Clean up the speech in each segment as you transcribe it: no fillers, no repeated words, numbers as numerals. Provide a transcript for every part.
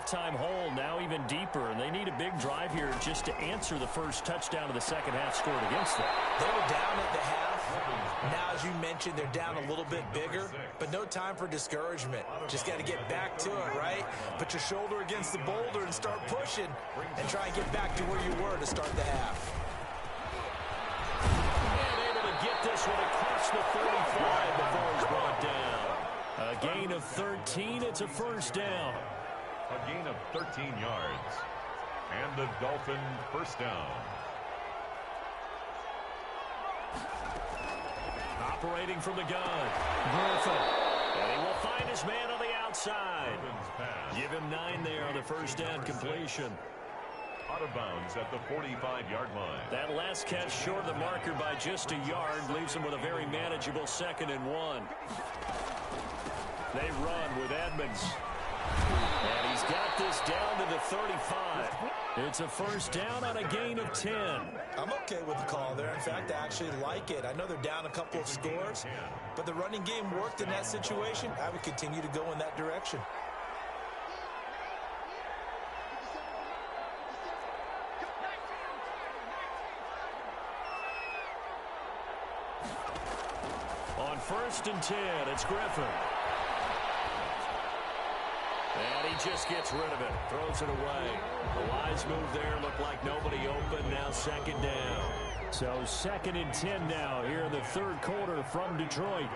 halftime hole now even deeper, and they need a big drive here just to answer the first touchdown of the second half scored against them. They were down at the half. Now, as you mentioned, they're down a little bit bigger, but no time for discouragement. Just got to get back to it, right? Put your shoulder against the boulder and start pushing and try and get back to where you were to start the half. And able to get this one across the 45 before he's brought down. A gain of 13. It's a first down. A gain of 13 yards. And the Dolphins first down. Operating from the gun. Griffin. And he will find his man on the outside. Give him 9 there on the first down completion. Out of bounds at the 45-yard line. That last catch short of the marker by just a yard leaves him with a very manageable 2nd and 1. They run with Edmonds. And he's got this down to the 35. It's a first down on a gain of 10. I'm okay with the call there. In fact, I actually like it. I know they're down a couple of scores, but the running game worked in that situation. I would continue to go in that direction. On 1st and 10, it's Griffin. And he just gets rid of it. Throws it away. A wise move there. Looked like nobody open. Now 2nd down. So 2nd and 10 now here in the 3rd quarter from Detroit.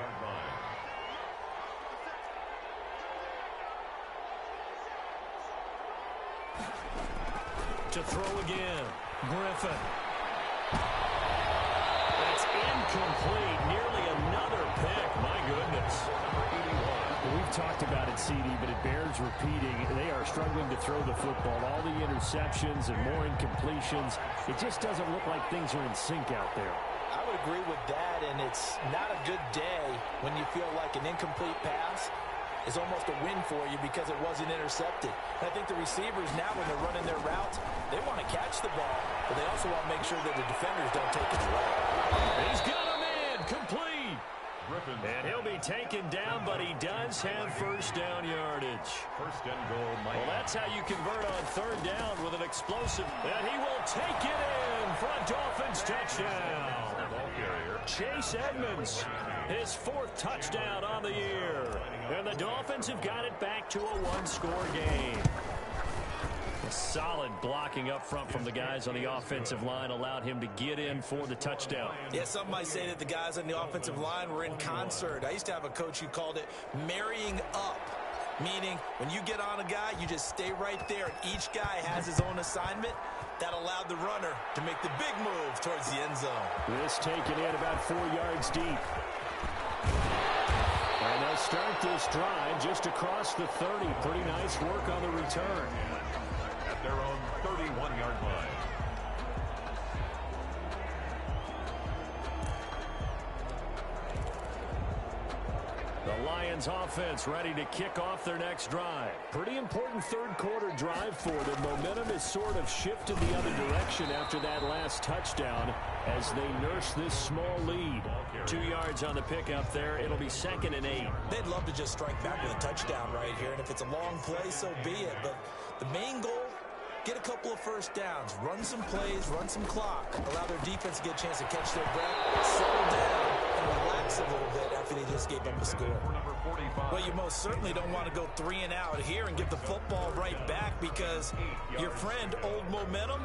To throw again. Griffin. That's incomplete. Nearly another pick. My goodness. We've talked about it, CD, but it bears repeating. They are struggling to throw the football. All the interceptions and more incompletions. It just doesn't look like things are in sync out there. I would agree with that, and it's not a good day when you feel like an incomplete pass is almost a win for you because it wasn't intercepted. And I think the receivers now, when they're running their routes, they want to catch the ball, but they also want to make sure that the defenders don't take it away. He's got a man complete. And he'll be taken down, but he does have first down yardage. First and goal. Well, that's how you convert on 3rd down with an explosive. And he will take it in for a Dolphins touchdown. Chase Edmonds, his 4th touchdown on the year. And the Dolphins have got it back to a 1-score game. A solid blocking up front from the guys on the offensive line allowed him to get in for the touchdown. Yeah, some might say that the guys on the offensive line were in concert. I used to have a coach who called it marrying up, meaning when you get on a guy, you just stay right there, and each guy has his own assignment. That allowed the runner to make the big move towards the end zone. This taken in about 4 yards deep. And they'll start this drive just across the 30. Pretty nice work on the return. At their own 31-yard line. The Lions offense ready to kick off their next drive. Pretty important 3rd quarter drive for them. Momentum has sort of shifted the other direction after that last touchdown as they nurse this small lead. 2 yards on the pickup there. It'll be 2nd and 8. They'd love to just strike back with a touchdown right here, and if it's a long play, so be it. But the main goal, get a couple of first downs, run some plays, run some clock, allow their defense to get a chance to catch their breath, settle down, and relax a little bit after they just gave up a score. Well, you most certainly don't want to go 3 and out here and give the football right back because your friend, Old Momentum,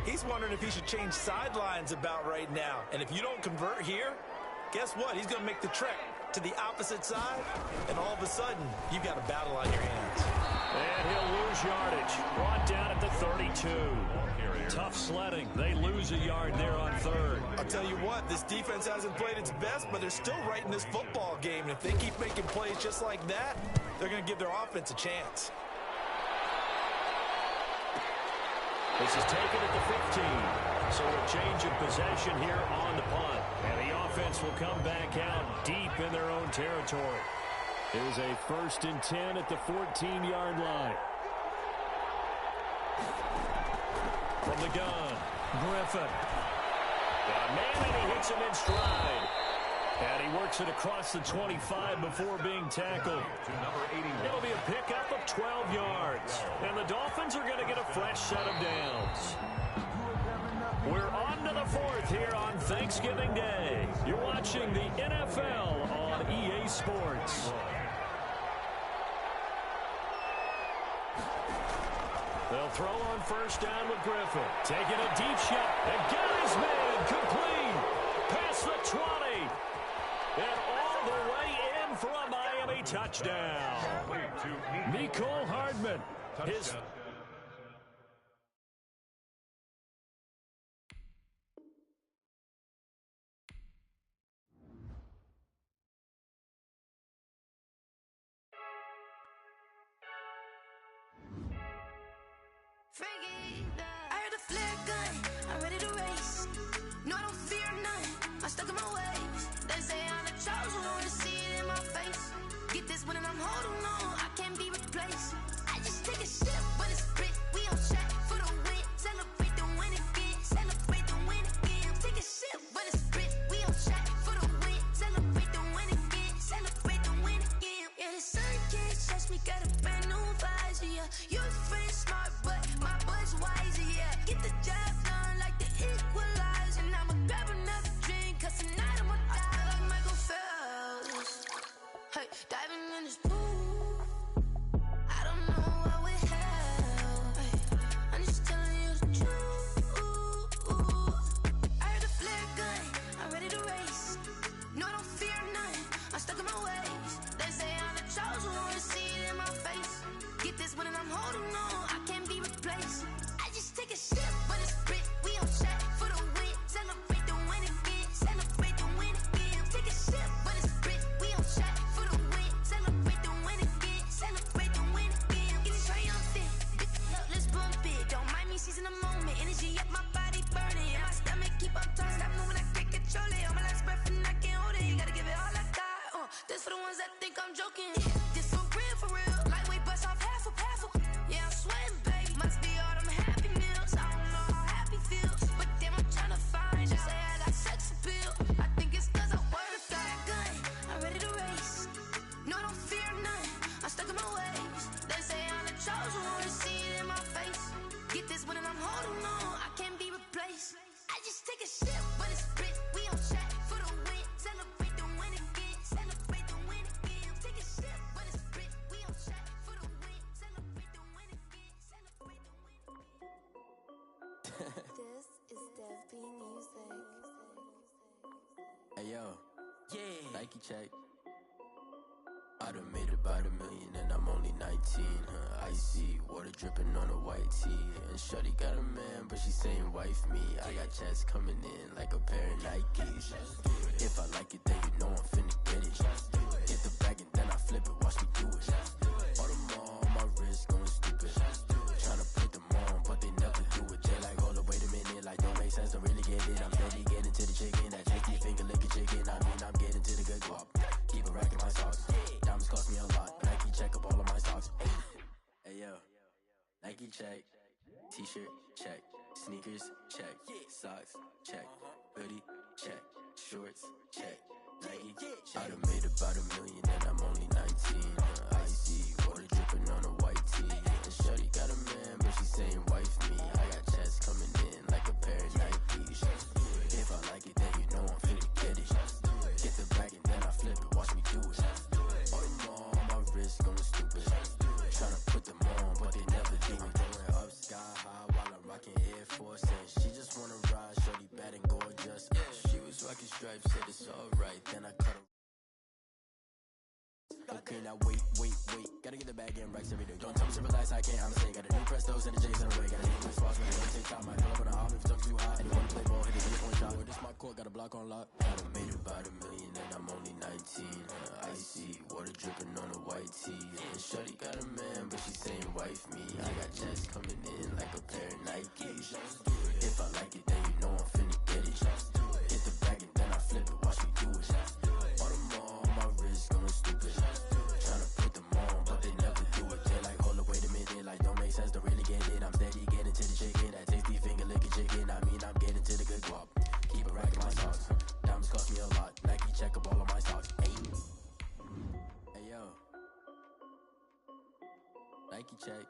he's wondering if he should change sidelines about right now. And if you don't convert here, guess what? He's going to make the trek to the opposite side, and all of a sudden, you've got a battle on your hands. And he'll lose yardage. Brought down at the 32. Tough sledding. They lose a yard there on 3rd. I'll tell you what, this defense hasn't played its best, but they're still right in this football game. And if they keep making plays just like that, they're going to give their offense a chance. This is taken at the 15. So a change of possession here on the punt. And the offense will come back out deep in their own territory. Here's a 1st and 10 at the 14-yard line. From the gun, Griffin. And man, and he hits him in stride. And he works it across the 25 before being tackled. It'll be a pickup of 12 yards. And the Dolphins are going to get a fresh set of downs. We're on to the fourth here on Thanksgiving Day. You're watching the NFL on EA Sports. They'll throw on first down with Griffin. Taking a deep shot. And got his man complete. Past the 20. And all the way in for a Miami touchdown. Nicole Hardman. His... I heard a flare gun, I'm ready to race. No, I don't fear none, I'm stuck in my ways. They say I'm the chosen one, to see it in my face. Get this one and I'm holding on, I can't be replaced. I just take a sip when it's split, we on track for the win. Celebrate the win again, celebrate the win again. Take a sip when it's split, we on track for the win. Celebrate the win again, celebrate the win again. Yeah, the sun can't touch me, got a brand new visor, yeah. You're a friend smart, but my boy's wiser, yeah. Get the job done like the equalizer. And I'ma grab another drink, cause tonight I'ma die like Michael Phelps. Hey, diving in this pool, I don't know what we have. Hey, I'm just telling you the truth. I heard a flare gun, I'm ready to race. No, I don't fear none, I'm stuck in my ways. They say I'm the chosen one, to see it in my face. Get this one and I'm holding on, I can't be replaced. I just take a sip when it's split, we on track for the win. Celebrate the win again, celebrate the win again. Take a sip when it's split, we on track for the win. Celebrate the win again, celebrate the win again. It's triumphant, look, let's bump it. Don't mind me seizing the moment, energy up my body burning. And my stomach keep on turning, stop moving, I can't control it. On my last breath and I can't hold it, you gotta give it all I got. This for the ones that think I'm joking. This for real, lightweight bust off half a. Yeah, I'm sweating, baby. Must be all them happy meals. I don't know how happy feels, but damn, I'm trying to find out. Say I got sex appeal. I think it's cause I wear a flag gun. I'm ready to race. No, I don't fear none. I'm stuck in my ways. They say I'm the chosen one, to see it in my face. Get this one and I'm holding on, I can't be replaced. I just take a sip when it's split. We on track for the win. Celebrate the win again. Celebrate the win again. Take a sip when it's split. We on track for the win. Celebrate the win again. Celebrate the win again. This is Dev B Music. Hey yo, yeah, Nike check. I done made about $1 million and I'm only 19, huh? Icy, water dripping on a white tee. And shorty got a man, but she saying wife me. I got checks coming in like a pair of Nikes. If I like it, then you know I'm finna get it. Get the bag and then I flip it, watch me do it. All them on my wrist going stupid. Tryna put them on, but they never do it. They like, hold up, wait a minute, like don't make sense, don't really get it. I'm steady getting to the chicken, that tasty finger licking chicken. I mean, I'm getting to the good guap. Keep a rack in my socks. Diamonds cost me a lot. Nike check up all of my stocks. Hey yo, Nike check. T-shirt check. Sneakers check. Socks check. Hoodie check. Shorts check. Nike I done made about $1 million and I'm only 19. Icy, water dripping on a white tee. And shorty got a man, but she saying wife me. I got checks coming in like a pair of Nikes. If I like it, then you know I'm finna get it. Get the bag and then I flip it, watch me do it. All them on my wrist going stupid. Tryna put them on, but they never do it. Going up sky high while I'm rocking Air Force. And she just wanna ride, shorty bad and gorgeous. She was rocking stripes, said it's alright. Then I cut her. Okay, now wait. Gotta get the bag in racks every day. Don't tell me to relax, I can't, I'm saying. Got a new Prestos and a J's in the way. Got a new Chris Fox, man, don't take time. Might pull up on a hop if it's too hot. And you wanna play ball, hit it one shot. This my court, got a block on lock. I done made about $1 million and I'm only 19. Icy, water dripping on a white tee. And shorty got a man, but she saying wife me. I got checks coming in like a pair of Nikes. If I like it, then you know I'm finna get it. Get the bag and then I flip it, watch me do it. All them on my wrist going stupid. Tryna put them on, but they never do it. They like, hold up, wait a minute, like don't make sense, don't really get it. I'm steady getting to the chicken, that tasty finger licking chicken. I mean, I'm getting to the good guap. Keep a rack in my socks. Diamonds cost me a lot. Nike check up all of my stocks. Hey yo, Nike check.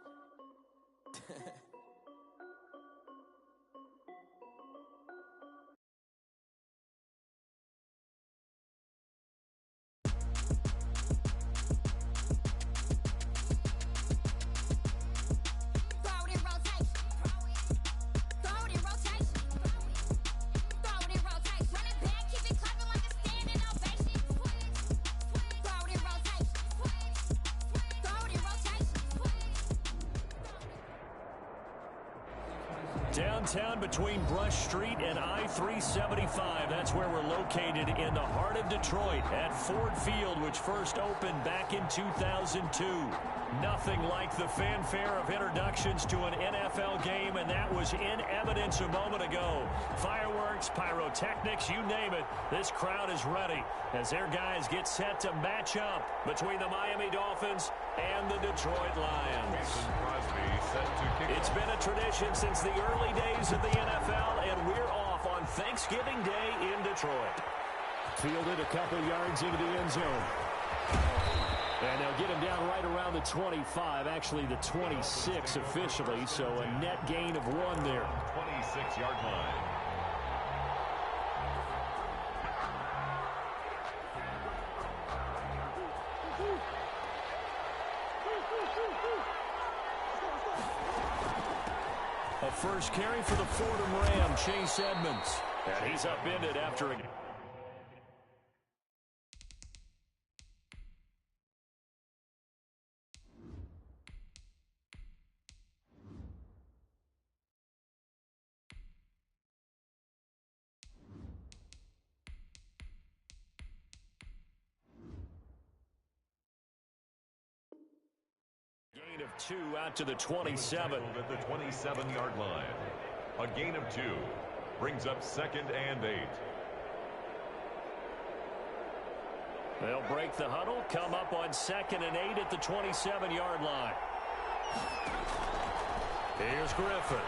Downtown between Brush Street and I-375. That's where we're located in the heart of Detroit at Ford Field, which first opened back in 2002. Nothing like the fanfare of introductions to an NFL game, and that was in evidence a moment ago. Fireworks, pyrotechnics, you name it. This crowd is ready as their guys get set to match up between the Miami Dolphins and the Detroit Lions. It's been a tradition since the early days of the NFL, and we're off on Thanksgiving Day in Detroit. Fielded a couple yards into the end zone. And they'll get him down right around the 25, actually the 26 officially, so a net gain of 1 there. 26-yard line. A first carry for the Fordham Ram, Chase Edmonds. And he's upended after a... Gain of 2 out to the 27. At the 27-yard line. A gain of 2 brings up 2nd and 8. They'll break the huddle, come up on 2nd and 8 at the 27-yard line. Here's Griffin.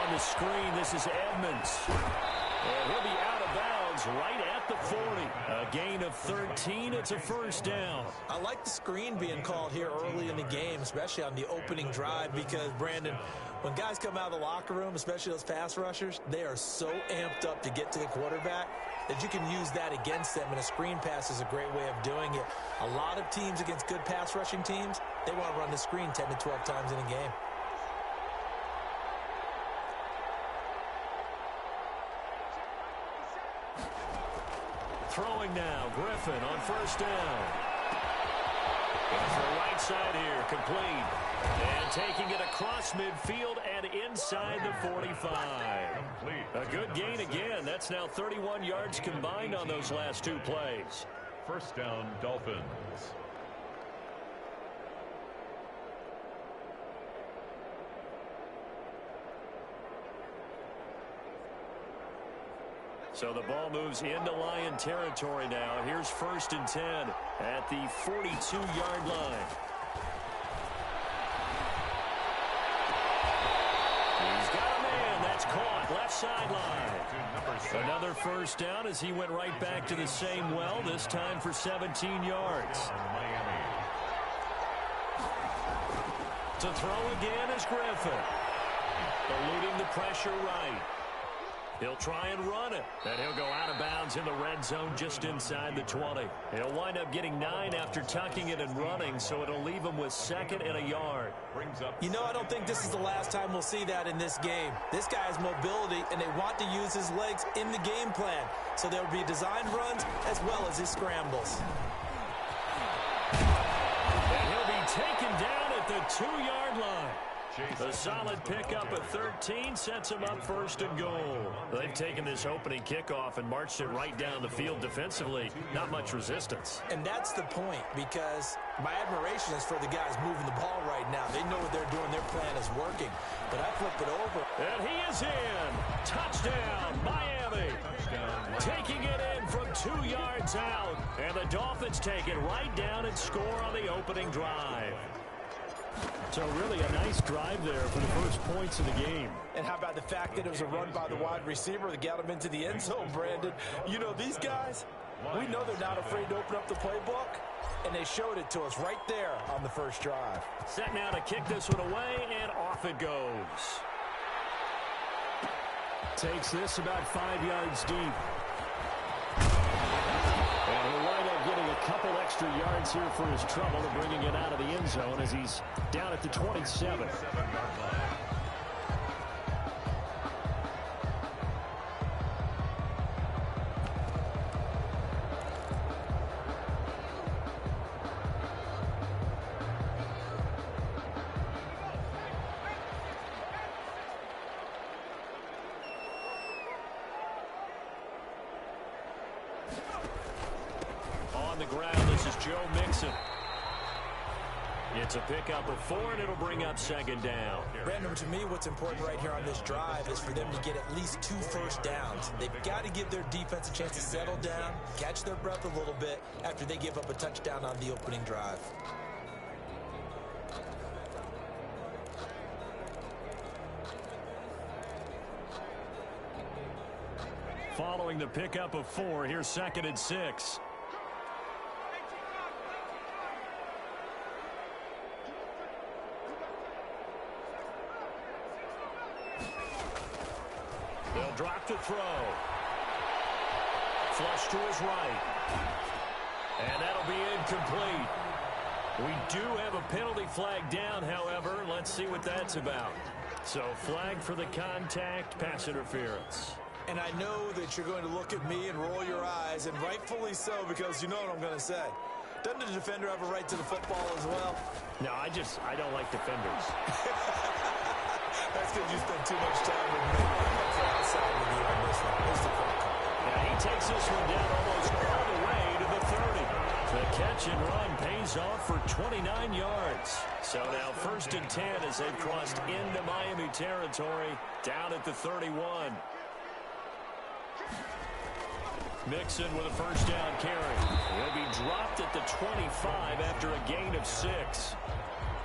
On the screen, this is Edmonds. And he'll be out of bounds right at the 40. A gain of 13. It's a first down. I like the screen being called here early in the game, especially on the opening drive, because, Brandon, when guys come out of the locker room, especially those pass rushers, they are so amped up to get to the quarterback that you can use that against them, and a screen pass is a great way of doing it. A lot of teams against good pass rushing teams, they want to run the screen 10 to 12 times in a game. Throwing now, Griffin on first down. Goes to the right side here, complete. And taking it across midfield and inside the 45. A good gain again. That's now 31 yards combined on those last 2 plays. First down, Dolphins. So the ball moves into Lion territory now. Here's 1st and 10 at the 42-yard line. He's got a man. That's caught. Left sideline. Another first down as he went right back to the same well, this time for 17 yards. To throw again is Griffin. Eluding the pressure right. He'll try and run it, and he'll go out of bounds in the red zone just inside the 20. He'll wind up getting 9 after tucking it and running, so it'll leave him with 2nd and a yard. You know, I don't think this is the last time we'll see that in this game. This guy has mobility, and they want to use his legs in the game plan. So there will be designed runs as well as his scrambles. And he'll be taken down at the 2-yard line. A solid pickup at 13 sets him up 1st and goal. They've taken this opening kickoff and marched it right down the field defensively. Not much resistance. And that's the point, because my admiration is for the guys moving the ball right now. They know what they're doing. Their plan is working. But I flip it over. And he is in. Touchdown, Miami. Taking it in from 2 yards out. And the Dolphins take it right down and score on the opening drive. So really a nice drive there for the first points of the game. And how about the fact that it was a run by the wide receiver that got him into the end zone, Brandon? You know, these guys, we know they're not afraid to open up the playbook. And they showed it to us right there on the first drive. Set now to kick this one away, and off it goes. Takes this about 5 yards deep. And he'll wind up getting a couple extra yards here for his trouble and bringing it out of the end zone as he's down at the 27. On the ground, this is Joe Mixon. It's a pickup of 4, and it'll bring up second down. Brandon, to me, what's important right here on this drive is for them to get at least 2 first downs. They've got to give their defense a chance to settle down, catch their breath a little bit after they give up a touchdown on the opening drive. Following the pickup of 4, here's second and 6. They'll drop to throw. Flush to his right. And that'll be incomplete. We do have a penalty flag down, however. Let's see what that's about. So flag for the contact, pass interference. And I know that you're going to look at me and roll your eyes, and rightfully so, because you know what I'm going to say. Doesn't the defender have a right to the football as well? No, I don't like defenders. That's because you spend too much time with me. Outside with you on this one. Here's the quick call. Yeah, he takes this one down almost all the way to the 30. The catch and run pays off for 29 yards. So now 1st and 10 as they've crossed into Miami territory, down at the 31. Mixon with a first down carry. He'll be dropped at the 25 after a gain of 6.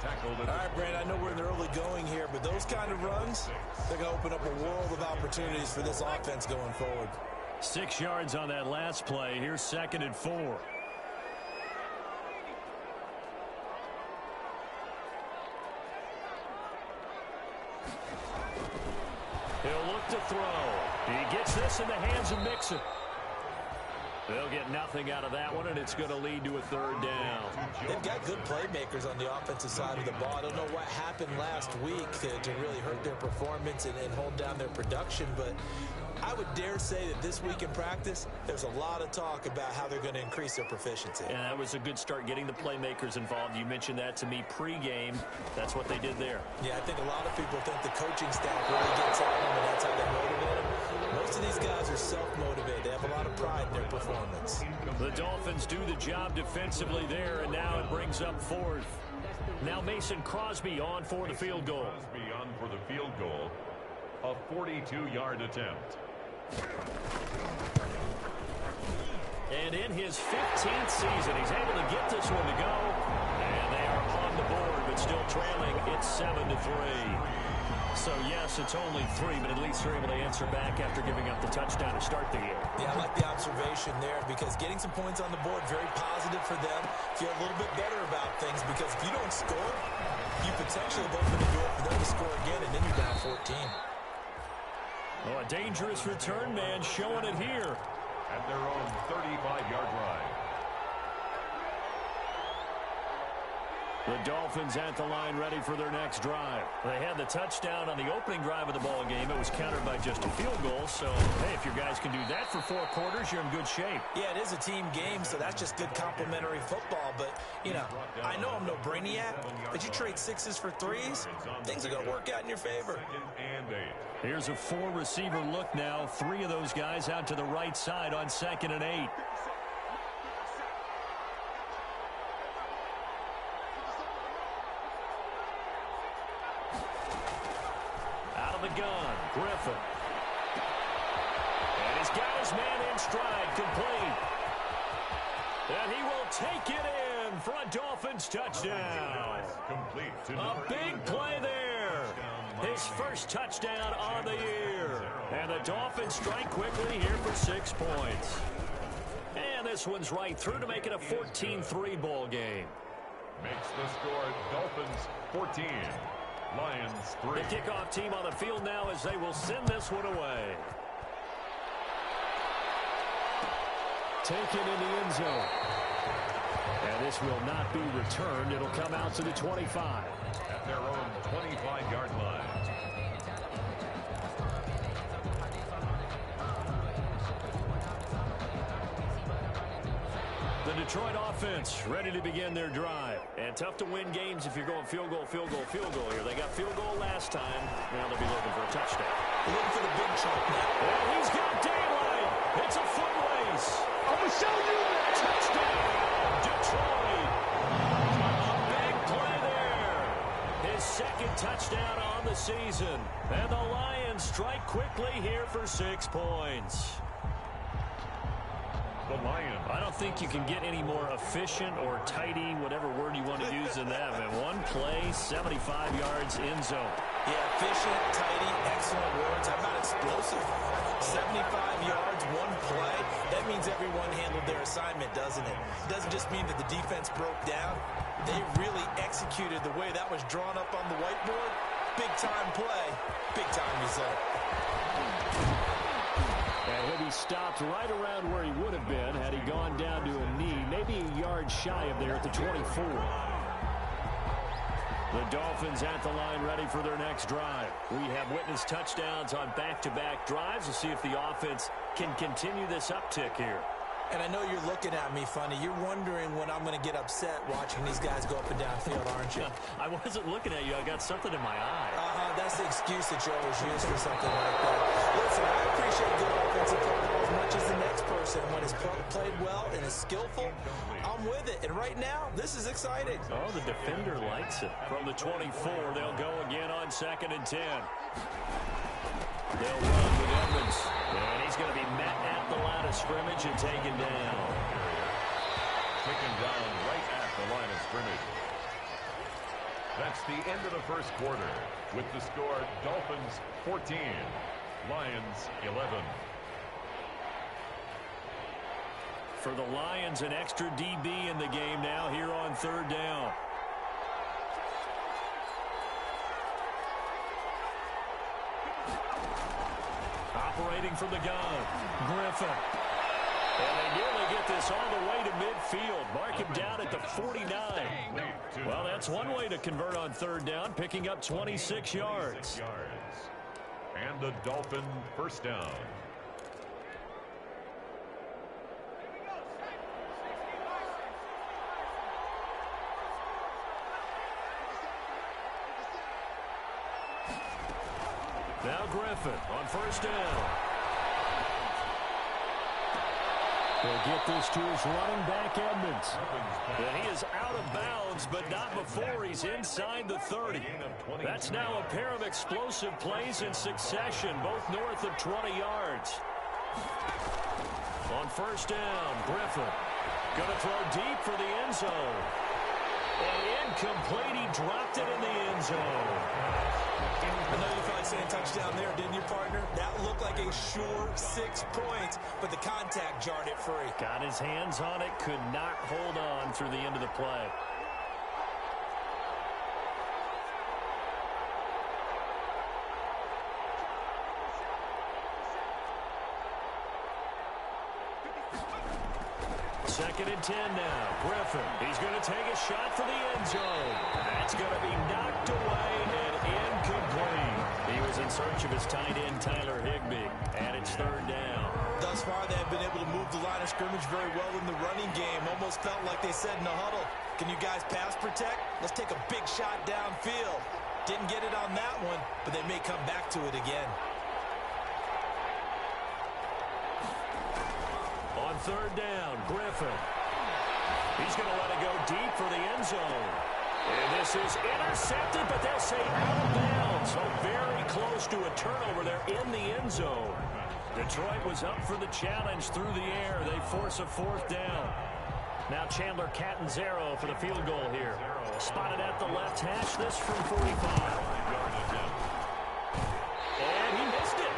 All right, Brandon, I know we're in the early going here, but those kind of runs, they're going to open up a world of opportunities for this offense going forward. 6 yards on that last play. Here's second and 4. He'll look to throw. He gets this in the hands of Mixon. They'll get nothing out of that one, and it's going to lead to a 3rd down. They've got good playmakers on the offensive side of the ball. I don't know what happened last week to really hurt their performance and hold down their production, but I would dare say that this week in practice, there's a lot of talk about how they're going to increase their proficiency. And that was a good start, getting the playmakers involved. You mentioned that to me pregame. That's what they did there. Yeah, I think a lot of people think the coaching staff really gets on them, and that's how they motivate them. Most of these guys are self-motivated. They have a lot of pride in their performance. The Dolphins do the job defensively there, and now it brings up 4th. Now Mason Crosby on for the field goal. Crosby on for the field goal. A 42-yard attempt. And in his 15th season, he's able to get this one to go. And they are on the board, but still trailing. It's 7-3. So, yes, it's only 3, but at least they're able to answer back after giving up the touchdown to start the year. Yeah, I like the observation there because getting some points on the board, very positive for them. Feel a little bit better about things because if you don't score, you potentially have opened the door for them to score again, and then you're down 14. Oh, a dangerous return man showing it here. At their own 35-yard line. The Dolphins at the line ready for their next drive. They had the touchdown on the opening drive of the ball game. It was countered by just a field goal. So, hey, if your guys can do that for 4 quarters, you're in good shape. Yeah, it is a team game, so that's just good complimentary football. But, you know, I know I'm no brainiac, but you trade 6s for 3s, things are going to work out in your favor. Here's a 4-receiver look now. 3 of those guys out to the right side on 2nd and 8. The gun, Griffin. And he's got his man in stride, complete. And he will take it in for a Dolphins touchdown. A big play there. His first touchdown on the year. And the Dolphins strike quickly here for 6 points. And this one's right through to make it a 14-3 ball game. Makes the score Dolphins 14, Lions 3. The kickoff team on the field now as they will send this one away. Taken in the end zone. And this will not be returned. It'll come out to the 25. At their own 25-yard line. The Detroit offense ready to begin their drive. And tough to win games if you're going field goal, field goal, field goal here. They got field goal last time. Now they'll be looking for a touchdown. They're looking for the big chunk now. And he's got daylight. It's a foot race. I'm going to show you that. Touchdown, Detroit. A big play there. His second touchdown on the season. And the Lions strike quickly here for 6 points. The Lions. I don't think you can get any more efficient or tidy, whatever word you want to use in that. Man, one play, 75 yards in zone. Yeah, efficient, tidy, excellent words. How about explosive? 75 yards, one play. That means everyone handled their assignment, doesn't it? It doesn't just mean that the defense broke down. They really executed the way that was drawn up on the whiteboard. Big-time play, big-time result. And he'll be stopped right around where he would have been had he gone down to a knee, maybe a yard shy of there at the 24. The Dolphins at the line ready for their next drive. We have witnessed touchdowns on back-to-back drives. We'll see if the offense can continue this uptick here. And I know you're looking at me funny. You're wondering when I'm going to get upset watching these guys go up and down field, aren't you? I wasn't looking at you. I got something in my eye. That's the excuse that you always use for something like that. Listen, I appreciate good offensive football as much as the next person. When it's played well and is skillful, I'm with it. And right now, this is exciting. Oh, the defender likes it. From the 24, they'll go again on 2nd and 10. They'll run with Edmonds. And he's going to be met at the line of scrimmage and taken down. Taken down right at the line of scrimmage. That's the end of the first quarter. With the score, Dolphins 14, Lions 11. For the Lions, an extra DB in the game now here on 3rd down. Operating from the gun, Griffin. And they nearly get this all the way to midfield. Mark him down at the 49. Well, that's one way to convert on 3rd down, picking up 26 yards. And the Dolphin first down. Now Griffin on 1st down. They'll get this to his running back, Edmonds. And he is out of bounds, but not before he's inside the 30. That's now a pair of explosive plays in succession, both north of 20 yards. On 1st down, Griffin going to throw deep for the end zone. And incomplete, he dropped it in the end zone. I know you thought saying touchdown there, didn't you, partner? That looked like a sure 6 points, but the contact jarred it free. Got his hands on it, could not hold on through the end of the play. Second and 10 now. Griffin, he's going to take a shot for the end zone. That's going to be knocked away and incomplete. He was in search of his tight end, Tyler Higbee, and it's 3rd down. Thus far, they have been able to move the line of scrimmage very well in the running game. Almost felt like they said in the huddle, can you guys pass protect? Let's take a big shot downfield. Didn't get it on that one, but they may come back to it again. On 3rd down, Griffin. He's going to let it go deep for the end zone. And this is intercepted, but they'll say out of bounds. So very close to a turnover there in the end zone. Detroit was up for the challenge through the air. They force a 4th down. Now Chandler Catanzaro for the field goal here. Spotted at the left hash, this from 45. And he missed it.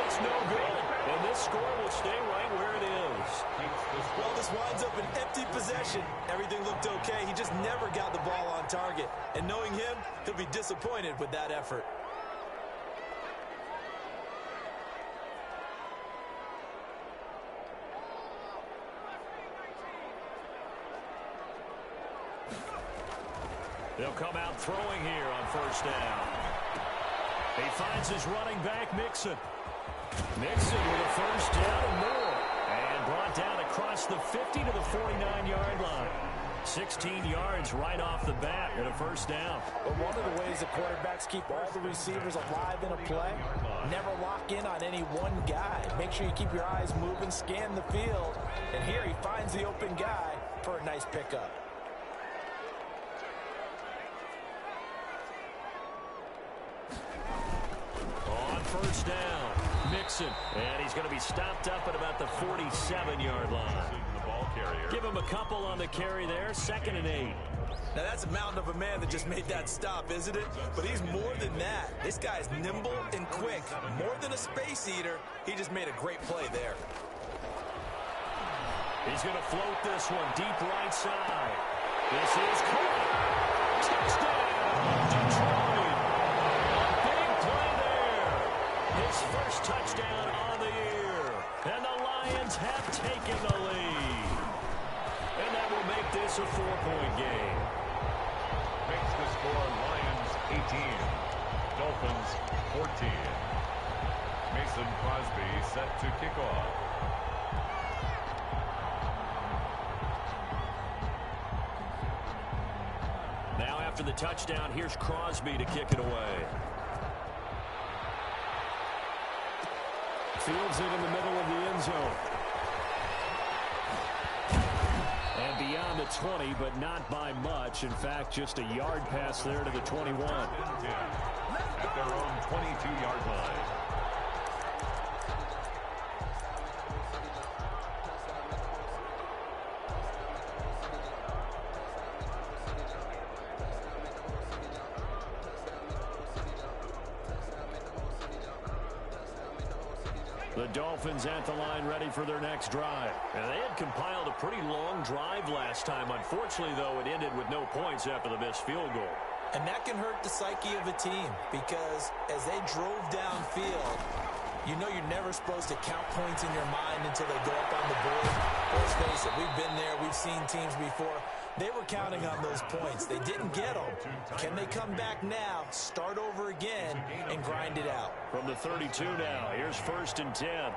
It's no good. And this score will stay right where it is. Well, this target. And knowing him, he'll be disappointed with that effort. They'll come out throwing here on first down. He finds his running back, Mixon. Mixon with a first down and more. And brought down across the 50 to the 49-yard line. 16 yards right off the bat and a first down. But one of the ways that quarterbacks keep all the receivers alive in a play, never lock in on any one guy. Make sure you keep your eyes moving, scan the field. And here he finds the open guy for a nice pickup. First down, Mixon, and he's going to be stopped up at about the 47-yard line. Give him a couple on the carry there, 2nd and 8. Now that's a mountain of a man that just made that stop, isn't it? But he's more than that. This guy's nimble and quick. More than a space eater, he just made a great play there. He's going to float this one deep right side. This is caught. Touchdown, Detroit. His first touchdown on the year. And the Lions have taken the lead. And that will make this a 4-point game. Makes the score Lions 18, Dolphins 14. Mason Crosby set to kick off. Now after the touchdown, here's Crosby to kick it away. Fields it in the middle of the end zone. And beyond the 20, but not by much. In fact, just a yard pass there to the 21. At their own 22-yard line. The Dolphins at the line ready for their next drive. And they had compiled a pretty long drive last time. Unfortunately, though, it ended with no points after the missed field goal. And that can hurt the psyche of a team because as they drove downfield, you know you're never supposed to count points in your mind until they go up on the board. Let's face it, we've been there. We've seen teams before. They were counting on those points. They didn't get them. Can they come back now, start over again, and grind it out? From the 32 now, here's 1st and 10.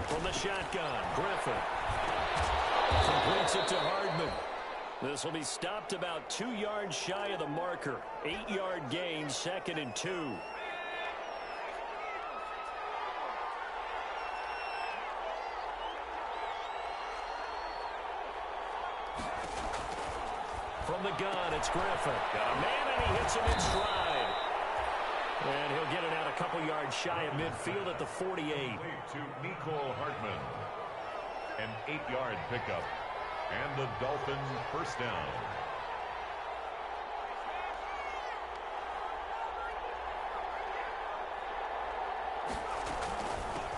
From the shotgun, Griffin. Completes it to Hardman. This will be stopped about 2 yards shy of the marker. 8-yard gain, 2nd and 2. From the gun, it's Griffin. Got a man, and he hits him in stride. And he'll get it out a couple yards shy of midfield at the 48. To Nicole Hartman. An 8-yard pickup. And the Dolphins first down.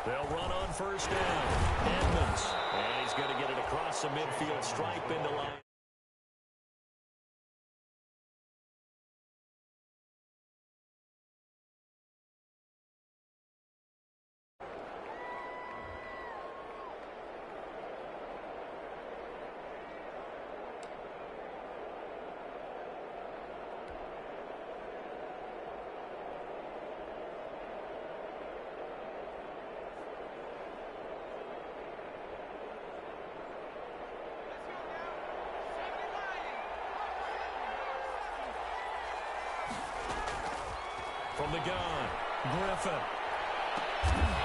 They'll run on first down. Edmonds. And he's going to get it across the midfield stripe into line. From the gun, Griffin.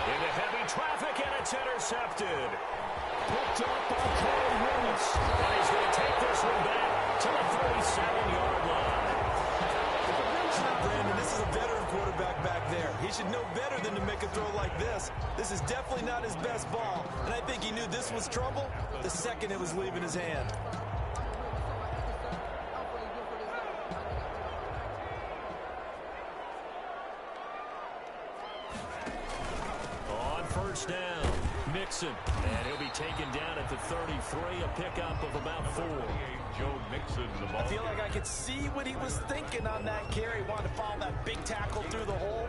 Into heavy traffic, and it's intercepted. Picked up by Corey Willis. And he's going to take this one back to the 37-yard line. Brandon, this is a veteran quarterback back there. He should know better than to make a throw like this. This is definitely not his best ball. And I think he knew this was trouble the second it was leaving his hand. Mixon. And he'll be taken down at the 33, a pickup of about 4. Joe Mixon, the ball. I feel like I could see what he was thinking on that carry. Wanted to follow that big tackle through the hole.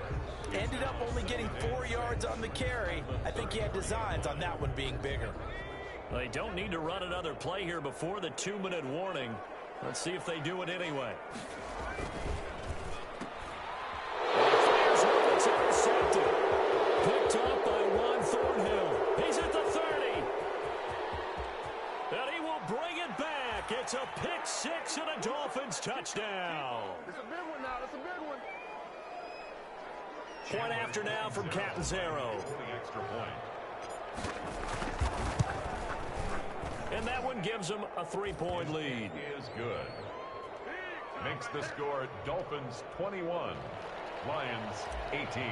Ended up only getting 4 yards on the carry. I think he had designs on that one being bigger. They don't need to run another play here before the 2-minute warning. Let's see if they do it anyway. It's intercepted. Picked up by Juan Thornhill. He's at the 30. And he will bring it back. It's a pick 6 and a Dolphins touchdown. It's a big one now. It's a big one. Point after now from Catanzaro. Extra point. And that one gives them a 3-point lead. He is good. Makes the score Dolphins 21, Lions 18.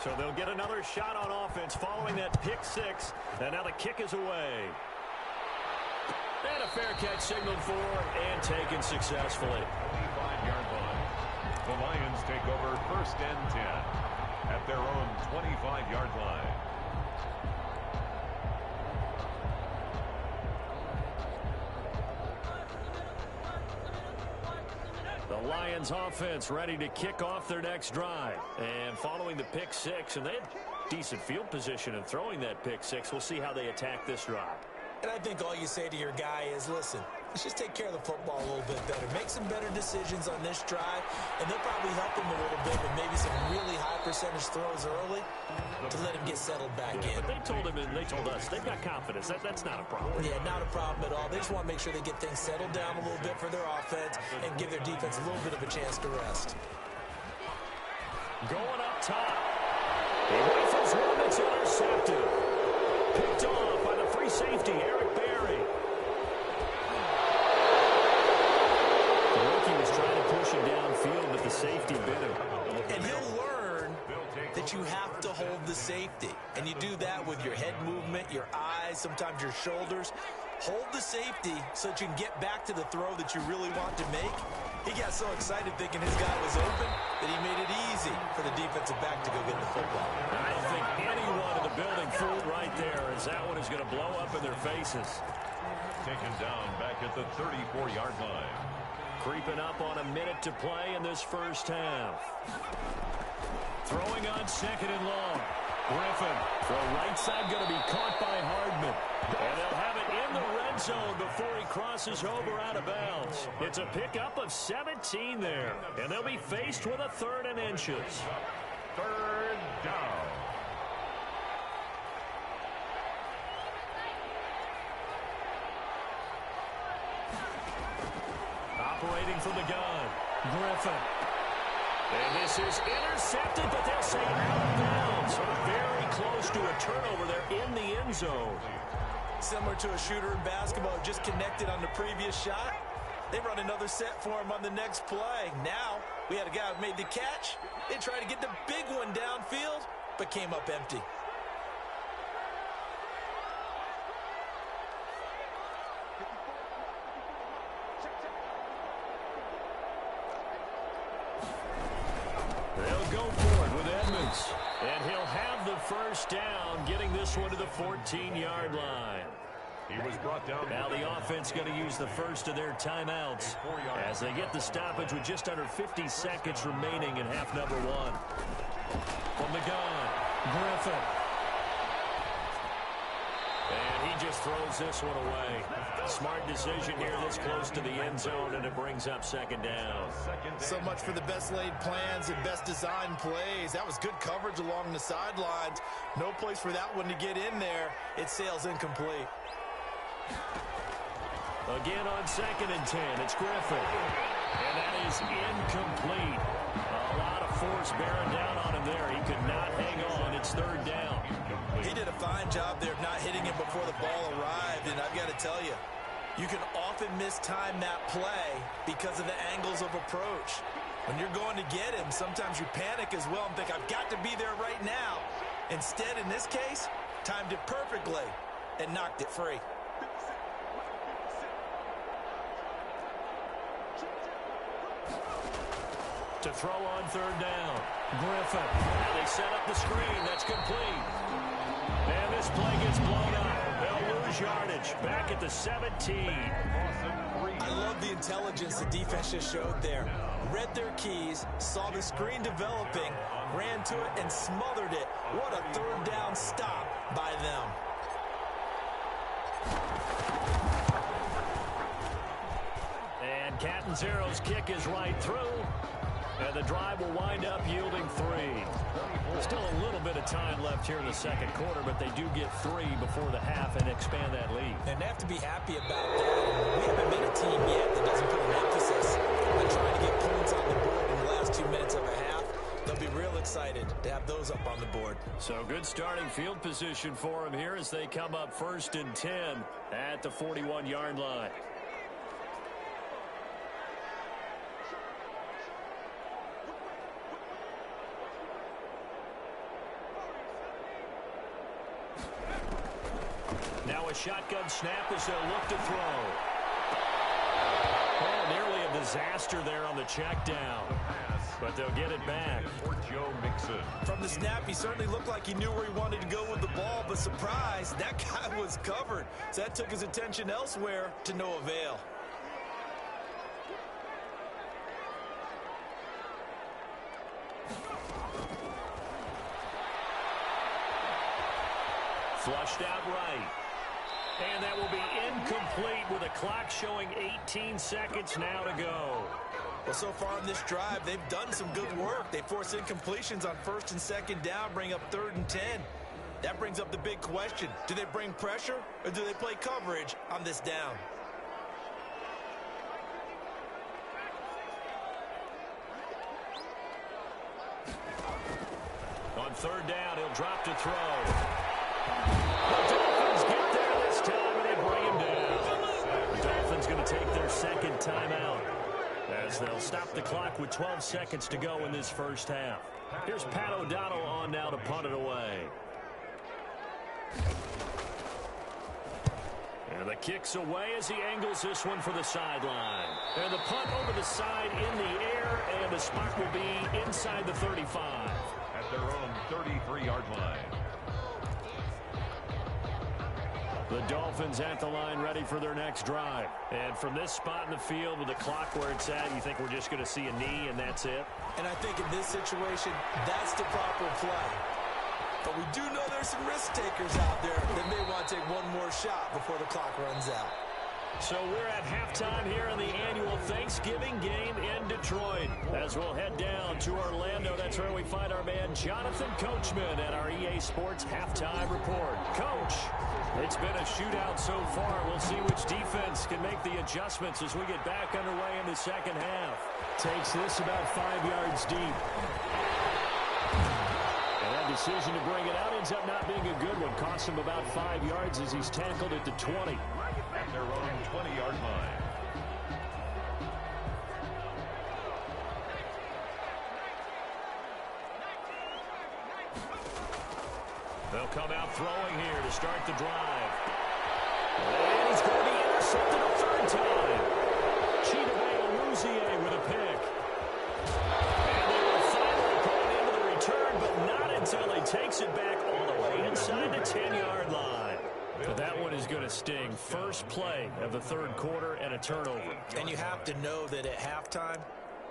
So they'll get another shot on offense following that pick 6. And now the kick is away. And a fair catch signaled for and taken successfully. 25-yard line. The Lions take over 1st and 10 at their own 25-yard line. The Lions offense ready to kick off their next drive. And following the pick 6, and they had decent field position in throwing that pick 6. We'll see how they attack this drive. And I think all you say to your guy is, listen, let's just take care of the football a little bit better. Make some better decisions on this drive, and they'll probably help him a little bit with maybe some really high percentage throws early to let him get settled back in. But they told him and they told us they've got confidence. That's not a problem. Yeah, not a problem at all. They just want to make sure they get things settled down a little bit for their offense and give their defense a little bit of a chance to rest. Going up top. He rifles one that's intercepted. Picked off by the free safety, Eric Berry. The rookie was trying to push him downfield, but the safety bit him. And he'll learn that you have to hold the safety. And you do that with your head movement, your eyes, sometimes your shoulders. Hold the safety so that you can get back to the throw that you really want to make. He got so excited thinking his guy was open that he made it easy for the defensive back to go get the football. I don't think anyone in the building fooled right there, as that one is going to blow up in their faces. Taken down back at the 34-yard line. Creeping up on a minute to play in this first half. Throwing on 2nd and long. Griffin, throw right side, going to be caught by Hardman. And they'll have it in the red zone before he crosses over out of bounds. It's a pickup of 17 there. And they'll be faced with a 3rd and inches. 3rd down. Operating from the gun, Griffin. And this is intercepted, but they'll say out of bounds. Very close to a turnover there in the end zone. Similar to a shooter in basketball, just connected on the previous shot. They run another set for him on the next play. Now, we had a guy who made the catch. They tried to get the big one downfield, but came up empty. They'll go for it with Edmonds. And he'll have the first down, getting this one to the 14-yard line. He was brought down. Now the offense going to use the first of their timeouts as they get the stoppage with just under 50 seconds remaining in half number 1. From the gun, Griffin. And he just throws this one away. Smart decision here this close to the end zone, and it brings up 2nd down. So much for the best laid plans and best designed plays. That was good coverage along the sidelines. No place for that one to get in there. It sails incomplete. Again on 2nd and 10, it's Griffin. And that is incomplete. A lot of force bearing down on him there. He could not hang on. It's 3rd down. He did a fine job there of not hitting him before the ball arrived, and I've got to tell you, you can often mistime that play because of the angles of approach. When you're going to get him, sometimes you panic as well and think, I've got to be there right now. Instead, in this case, timed it perfectly and knocked it free. To throw on 3rd down, Griffin. Now they set up the screen. That's complete. And this play gets blown up. They'll lose yardage. Back at the 17. I love the intelligence the defense just showed there. Read their keys, saw the screen developing, ran to it, and smothered it. What a third down stop by them. And Catanzaro's kick is right through. And the drive will wind up yielding 3. Still a little bit of time left here in the second quarter, but they do get 3 before the half and expand that lead. And they have to be happy about that. We haven't been a team yet that doesn't put an emphasis on trying to get points on the board in the last 2 minutes of a half. They'll be real excited to have those up on the board. So good starting field position for them here as they come up 1st and 10 at the 41-yard line. Now a shotgun snap as they'll look to throw. Oh, nearly a disaster there on the check down. But they'll get it back. From the snap, he certainly looked like he knew where he wanted to go with the ball, but surprise, that guy was covered. So that took his attention elsewhere to no avail. Flushed out right. And that will be incomplete with a clock showing 18 seconds now to go. Well, so far in this drive, they've done some good work. They force incompletions on 1st and 2nd down, bring up 3rd and 10. That brings up the big question. Do they bring pressure or do they play coverage on this down? On 3rd down, he'll drop to throw. The Dolphins get there this time, and they bring him down. The Dolphins going to take their 2nd timeout as they'll stop the clock with 12 seconds to go in this first half. Here's Pat O'Donnell on now to punt it away. And the kick's away as he angles this one for the sideline. And the punt over the side in the air, and the spot will be inside the 35. At their own 33-yard line. The Dolphins at the line ready for their next drive. And from this spot in the field with the clock where it's at, you think we're just going to see a knee and that's it? And I think in this situation, that's the proper play. But we do know there's some risk takers out there that may want to take one more shot before the clock runs out. So we're at halftime here in the annual Thanksgiving game in Detroit. As we'll head down to Orlando, that's where we find our man Jonathan Coachman at our EA Sports Halftime Report. Coach, it's been a shootout so far. We'll see which defense can make the adjustments as we get back underway in the second half. Takes this about 5 yards deep. And that decision to bring it out ends up not being a good one. Costs him about 5 yards as he's tackled at the 20. At their own 20-yard line. They'll come out throwing here to start the drive. And he's going to be intercepted a 3rd time. Chidobe with a pick. And they will finally put it into the return, but not until he takes it back all the way inside the 10-yard line. But that one is going to sting. First play of the 3rd quarter and a turnover. And you have to know that at halftime,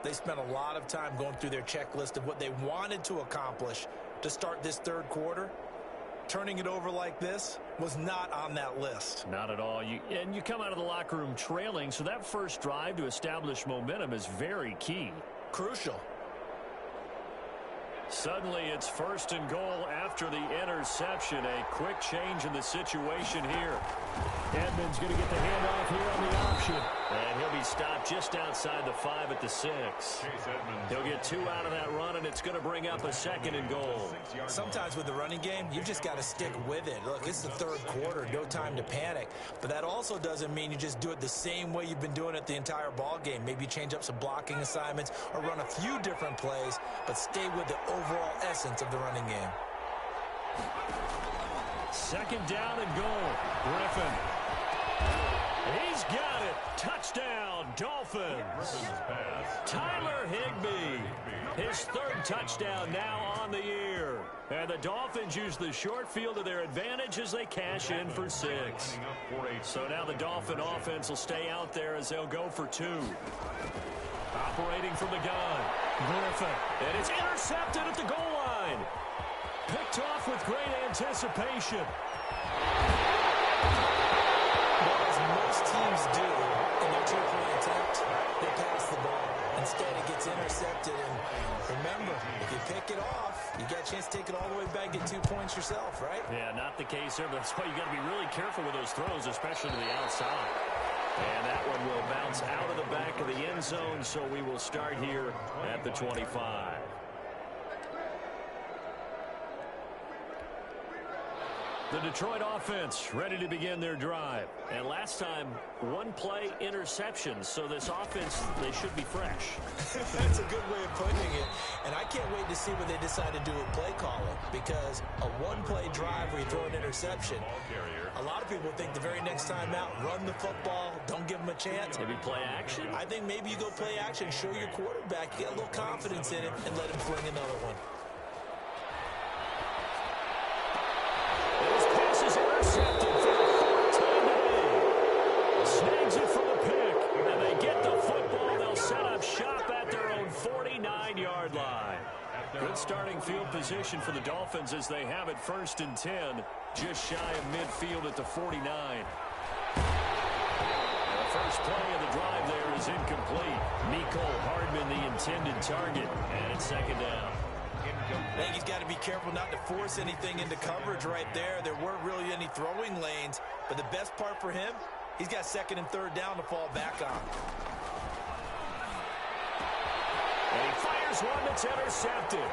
they spent a lot of time going through their checklist of what they wanted to accomplish to start this 3rd quarter. Turning it over like this was not on that list. Not at all. And you come out of the locker room trailing, so that first drive to establish momentum is very key. Crucial. Suddenly it's 1st and goal after the interception. A quick change in the situation here. Edmonds going to get the handoff here on the option. And he'll be stopped just outside the 5 at the 6. He'll get 2 out of that run, and it's going to bring up a 2nd and goal. Sometimes with the running game, you just got to stick with it. Look, it's the 3rd quarter, no time to panic. But that also doesn't mean you just do it the same way you've been doing it the entire ball game. Maybe change up some blocking assignments or run a few different plays, but stay with the overall essence of the running game. 2nd down and goal. Griffin. He's got it. Touchdown, Dolphins. Tyler Higbee. His third touchdown now on the year. And the Dolphins use the short field to their advantage as they cash in for 6. So now the Dolphin offense will stay out there as they'll go for 2. Operating from the gun, Griffin. And it's intercepted at the goal line. Picked off with great anticipation. Well, as most teams do in their two-point attempt, they pass the ball. Instead, it gets intercepted. And remember, if you pick it off, you got a chance to take it all the way back and get 2 points yourself, right? Yeah, not the case there, but that's why you got to be really careful with those throws, especially to the outside. And that one will bounce out of the back of the end zone, so we will start here at the 25. The Detroit offense ready to begin their drive. And last time, one play interception. So this offense, they should be fresh. That's a good way of putting it. And I can't wait to see what they decide to do with play calling. Because a one-play drive where you throw an interception, a lot of people think the very next time out, run the football, don't give them a chance. Maybe play action? I think maybe you go play action, show your quarterback, get a little confidence in it, and let him fling another one. Intercepted for the third time today. Snags it for the pick, and they get the football. They'll set up shop at their own 49-yard line. Good starting field position for the Dolphins as they have it 1st and 10, just shy of midfield at the 49. And the first play of the drive there is incomplete. Mecole Hardman, the intended target, and it's 2nd down. I think he's got to be careful not to force anything into coverage right there. There weren't really any throwing lanes, but the best part for him, he's got 2nd and 3rd down to fall back on. And he fires one that's intercepted.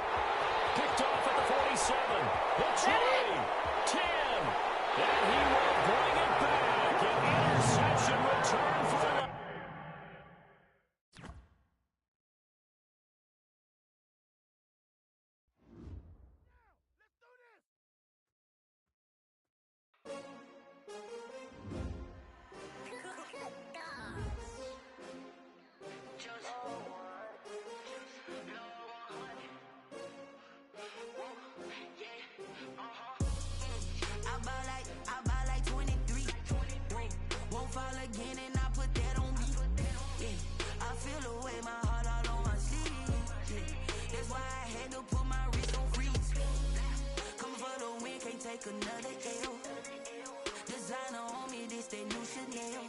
Picked off at the 47. The 20. 10. And he will bring it back. An interception return for the... Another L. Designer on me, this that new Chanel.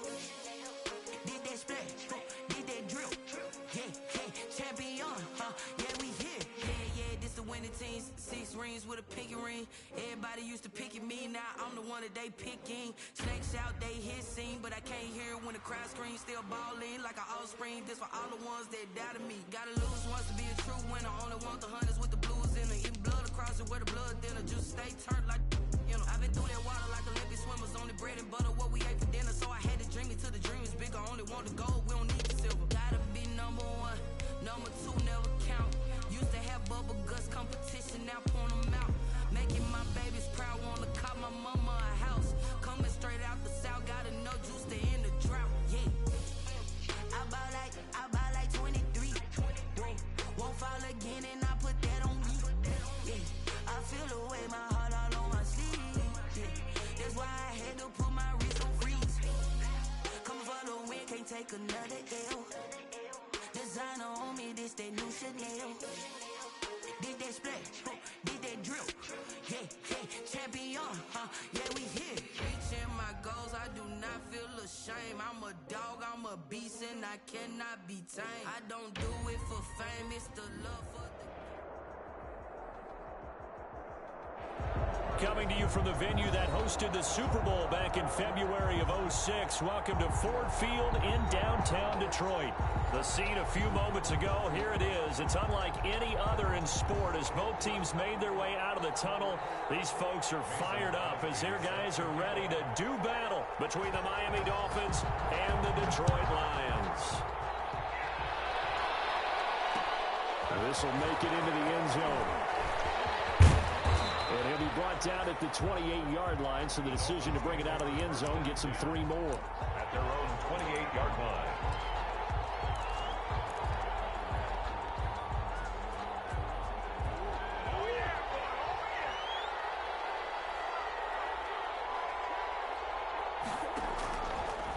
Did that splash, did that drill. Yeah, champion, yeah, we here. Yeah, this the winning team. 6 rings with a pinky ring. Everybody used to pick at me, now I'm the one that they picking. Snakes out, they hit scene, but I can't hear it when the crowd screams. Still balling like an offspring. This for all the ones that doubted me. Gotta lose once to be a true winner. Only want the hunters with the blues in it. Eating blood across it where the blood dinner. Just stay turned like. I've been through that water like Olympic swimmers. Only bread and butter, what we ate for dinner. So I had to dream it till the dream is bigger. Only want the gold, we don't need the silver. Gotta be number 1, number 2 never count. Used to have bubble guts competition, now point them out. Making my babies proud, wanna call my mama a house. Coming straight out the south, got enough juice to end the drought. Yeah, I buy like 23. Won't fall again and I put that on me. Yeah, I feel the way my heart all on my sleeve. That's why I had to put my wrist on freeze. Coming for the win, can't take another L. Designer on me, this that new Chanel. Did that splash, did that drill. Yeah, champion, yeah, we here. Reaching my goals, I do not feel ashamed. I'm a dog, I'm a beast, and I cannot be tamed. I don't do it for fame, it's the love for the... Coming to you from the venue that hosted the Super Bowl back in February of '06. Welcome to Ford Field in downtown Detroit. The scene a few moments ago, here it is. It's unlike any other in sport as both teams made their way out of the tunnel. These folks are fired up as their guys are ready to do battle between the Miami Dolphins and the Detroit Lions. This will make it into the end zone. And he'll be brought down at the 28-yard line, so the decision to bring it out of the end zone gets him 3 more. At their own 28-yard line.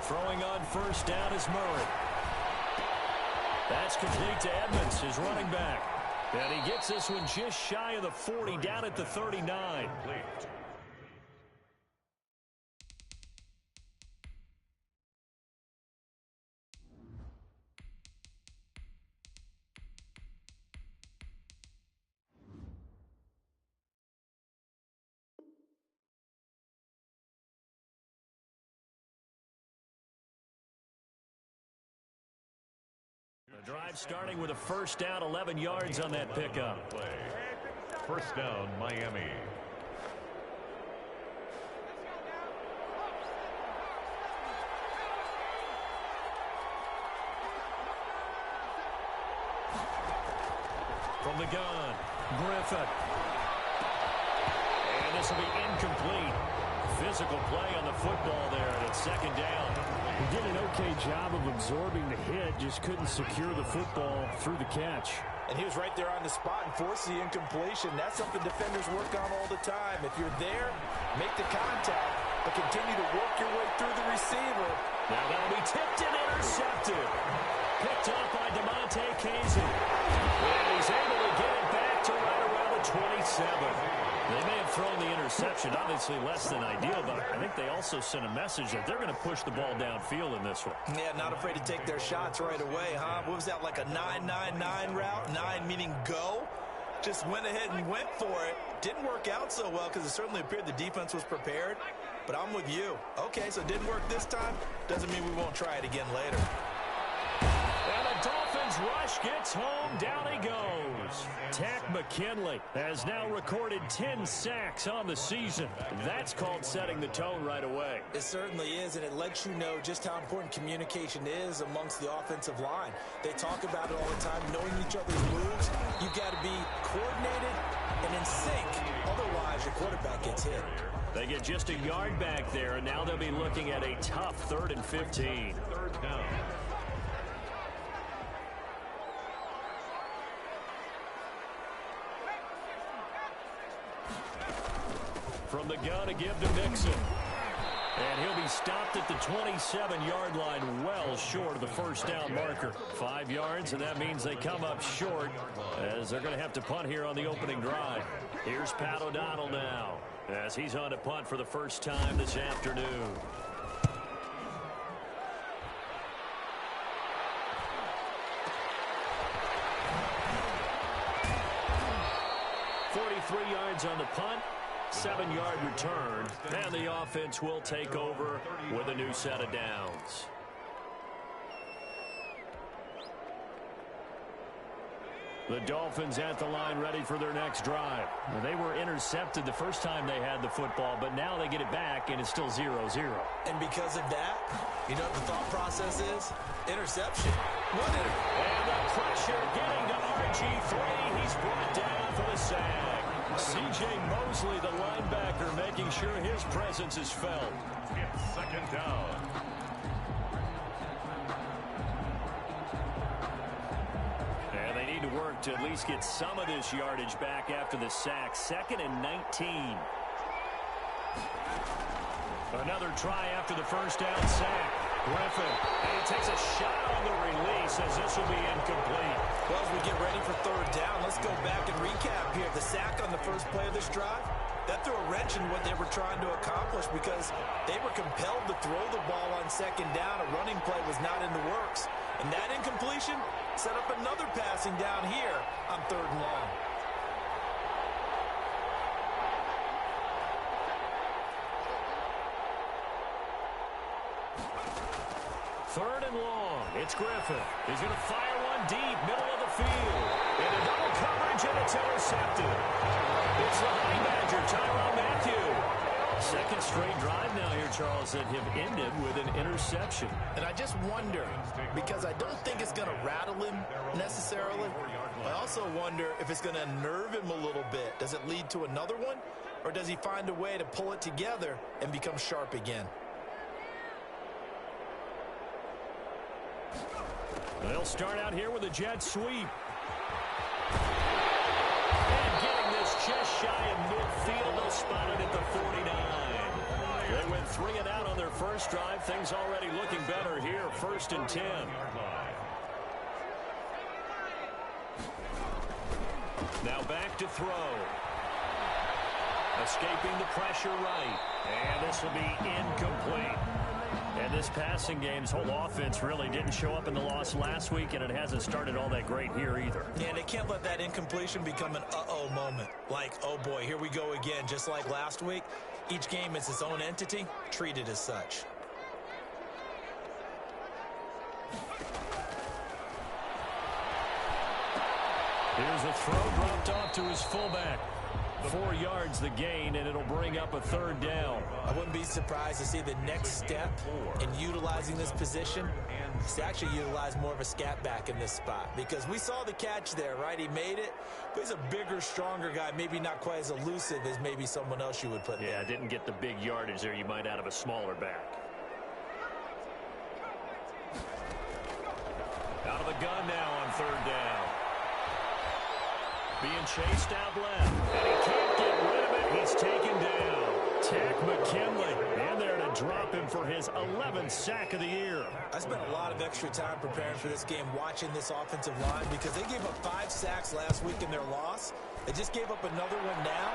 Throwing on first down is Murray. That's complete to Edmonds, his running back. And he gets this one just shy of the 40, down at the 39. The drive starting with a first down, 11 yards on that pickup. First down, Miami. From the gun, Griffin. And this will be incomplete. Physical play on the football there, and it's second down. He did an okay job of absorbing the hit, just couldn't secure the football through the catch. And he was right there on the spot and forced the incompletion. That's something defenders work on all the time. If you're there, make the contact, but continue to work your way through the receiver. Now that'll be tipped and intercepted. Picked up by DeMonte Casey. And he's able to get it back to right around the 27. They may have thrown the interception, obviously less than ideal, but I think they also sent a message that they're going to push the ball downfield in this one. Yeah, not afraid to take their shots right away, huh? What was that, like a 9-9-9 route? 9 meaning go? Just went ahead and went for it. Didn't work out so well because it certainly appeared the defense was prepared. But I'm with you. Okay, so it didn't work this time. Doesn't mean we won't try it again later. And the Dolphins rush gets home. Down he goes. Tack McKinley has now recorded 10 sacks on the season. That's called setting the tone right away. It certainly is, and it lets you know just how important communication is amongst the offensive line. They talk about it all the time, knowing each other's moves. You've got to be coordinated and in sync. Otherwise, your quarterback gets hit. They get just a yard back there, and now they'll be looking at a tough 3rd and 15. Third down. From the gun to give to Mixon. And he'll be stopped at the 27-yard line, well short of the first down marker. 5 yards, and that means they come up short as they're going to have to punt here on the opening drive. Here's Pat O'Donnell now as he's on to punt for the first time this afternoon. Yards on the punt, 7-yard return, and the offense will take over with a new set of downs. The Dolphins at the line ready for their next drive. They were intercepted the first time they had the football, but now they get it back, and it's still 0-0. And because of that, you know what the thought process is? Interception. And the pressure getting to RG3. He's brought down for the sack. C.J. Mosley, the linebacker, making sure his presence is felt. It's second down. And they need to work to at least get some of this yardage back after the sack. 2nd and 19. Another try after the first down sack. Griffin, and he takes a shot on the release as this will be incomplete. Well, as we get ready for 3rd down, let's go back and recap here. The sack on the first play of this drive, that threw a wrench in what they were trying to accomplish because they were compelled to throw the ball on 2nd down. A running play was not in the works. And that incompletion set up another passing down here on 3rd and long. Third and long. It's Griffin. He's going to fire one deep, middle of the field. And a double coverage, and it's intercepted. It's the Honey Badger, Tyrann Mathieu. Second straight drive now here, Charles, that have ended with an interception. And I just wonder, because I don't think it's going to rattle him necessarily. I also wonder if it's going to nerve him a little bit. Does it lead to another one? Or does he find a way to pull it together and become sharp again? They'll start out here with a jet sweep. And getting this just shy of midfield, they'll spot it at the 49. They went 3 and out on their first drive. Things already looking better here. 1st and 10. Now back to throw. Escaping the pressure right. And this will be incomplete. And this passing game's whole offense really didn't show up in the loss last week, and it hasn't started all that great here either. Yeah, they can't let that incompletion become an uh-oh moment. Like, oh boy, here we go again, just like last week. Each game is its own entity, treated as such. Here's a throw dropped off to his fullback. 4 yards the gain, and it'll bring up a 3rd down. I wouldn't be surprised to see the next step in utilizing this position is to actually utilize more of a scat back in this spot. Because we saw the catch there, right? He made it, but he's a bigger, stronger guy, maybe not quite as elusive as maybe someone else you would put there. Yeah, didn't get the big yardage there you might out of a smaller back. Out of the gun now on 3rd down. Being chased out left. And he can't get rid of it. He's taken down. Tack McKinley in there to drop him for his 11th sack of the year. I spent a lot of extra time preparing for this game, watching this offensive line, because they gave up 5 sacks last week in their loss. They just gave up another one now.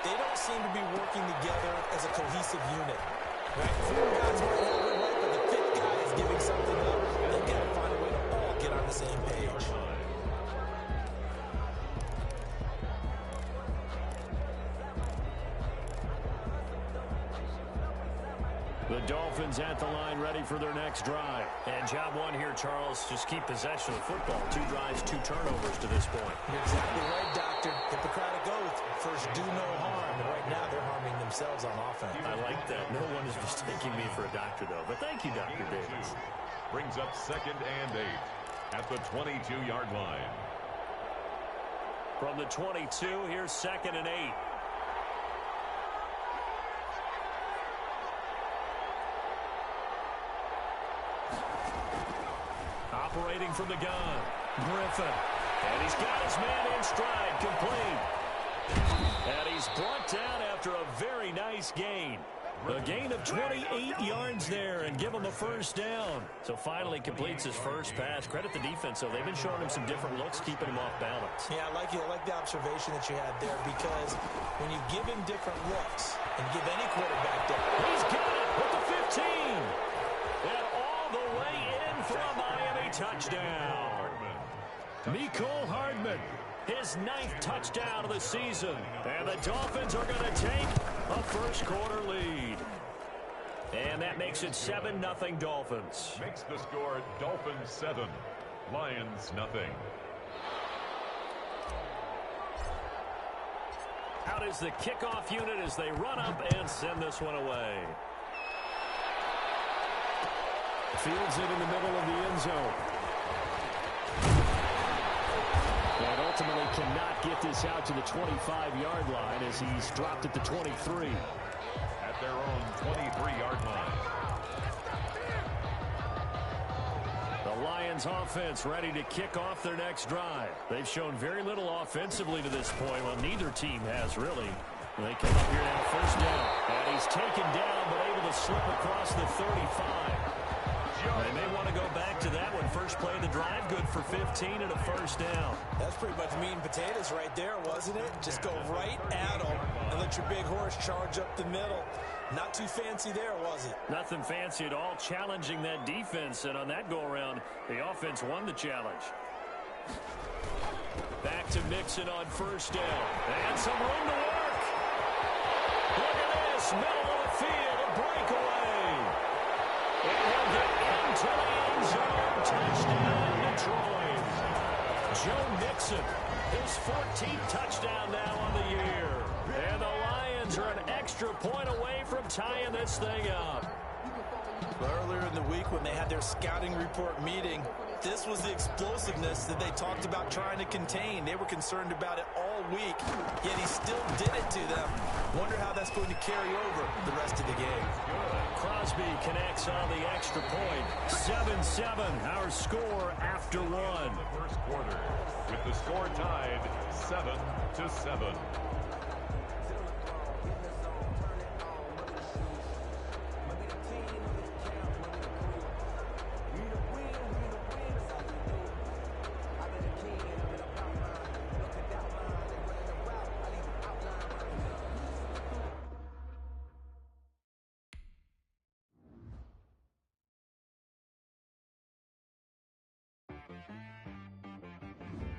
They don't seem to be working together as a cohesive unit. Right? 4 guys might have it right, but the 5th guy is giving something up. They've got to find a way to all get on the same page. The Dolphins at the line, ready for their next drive. And job 1 here, Charles, just keep possession of the football. 2 drives, 2 turnovers to this point. You're exactly right, Doctor. Hippocratic oath. First, do no harm. And right now, they're harming themselves on offense. I like that. No one is mistaking me for a doctor, though. But thank you, Dr. Davis. Brings up 2nd and 8 at the 22-yard line. From the 22, here's 2nd and 8. Operating from the gun, Griffin. And he's got his man in stride, complete. And he's brought down after a very nice gain. A gain of 28 yards there and give him a 1st down. So finally completes his first pass. Credit the defense, though. They've been showing him some different looks, keeping him off balance. Yeah, I like the observation that you had there, because when you give him different looks and give any quarterback that, he's got it with the 15. And all the way in for a Miami touchdown. Mecole Hardman, his 9th touchdown of the season. And the Dolphins are going to take a first-quarter lead. And that makes it 7-0 Dolphins. Makes the score Dolphins 7, Lions nothing. Out is the kickoff unit as they run up and send this one away. Fields it in the middle of the end zone. And ultimately cannot get this out to the 25-yard line as he's dropped at the 23. At their own 23-yard line. The Lions offense ready to kick off their next drive. They've shown very little offensively to this point. Well, neither team has really. They come up here now, 1st down. And he's taken down but able to slip across the 35. They may want to go back to that one. First play of the drive, good for 15 and a 1st down. That's pretty much meat and potatoes right there, wasn't it? Just go right at them and let your big horse charge up the middle. Not too fancy there, was it? Nothing fancy at all, challenging that defense. And on that go-around, the offense won the challenge. Back to Mixon on 1st down. And some room to work. Look at this, middle of the field, a breakaway. And he'll get into the end zone. Touchdown, Detroit. Joe Mixon, his 14th touchdown now on the year. And the Lions are an extra point away from tying this thing up. Earlier in the week when they had their scouting report meeting, this was the explosiveness that they talked about trying to contain. They were concerned about it all week, yet he still did it to them. Wonder how that's going to carry over the rest of the game. Crosby connects on the extra point. 7-7, our score after one. The first quarter, with the score tied 7-7.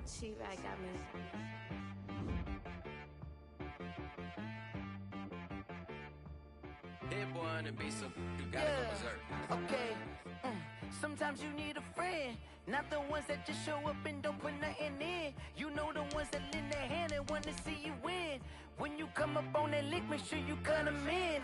She right got me. Dead boy on the beat, so you gotta go berserk. Okay. Sometimes you need a friend, not the ones that just show up and don't put nothing in. You know the ones that lend their hand and want to see you win. When you come up on that lick, make sure you cut them in.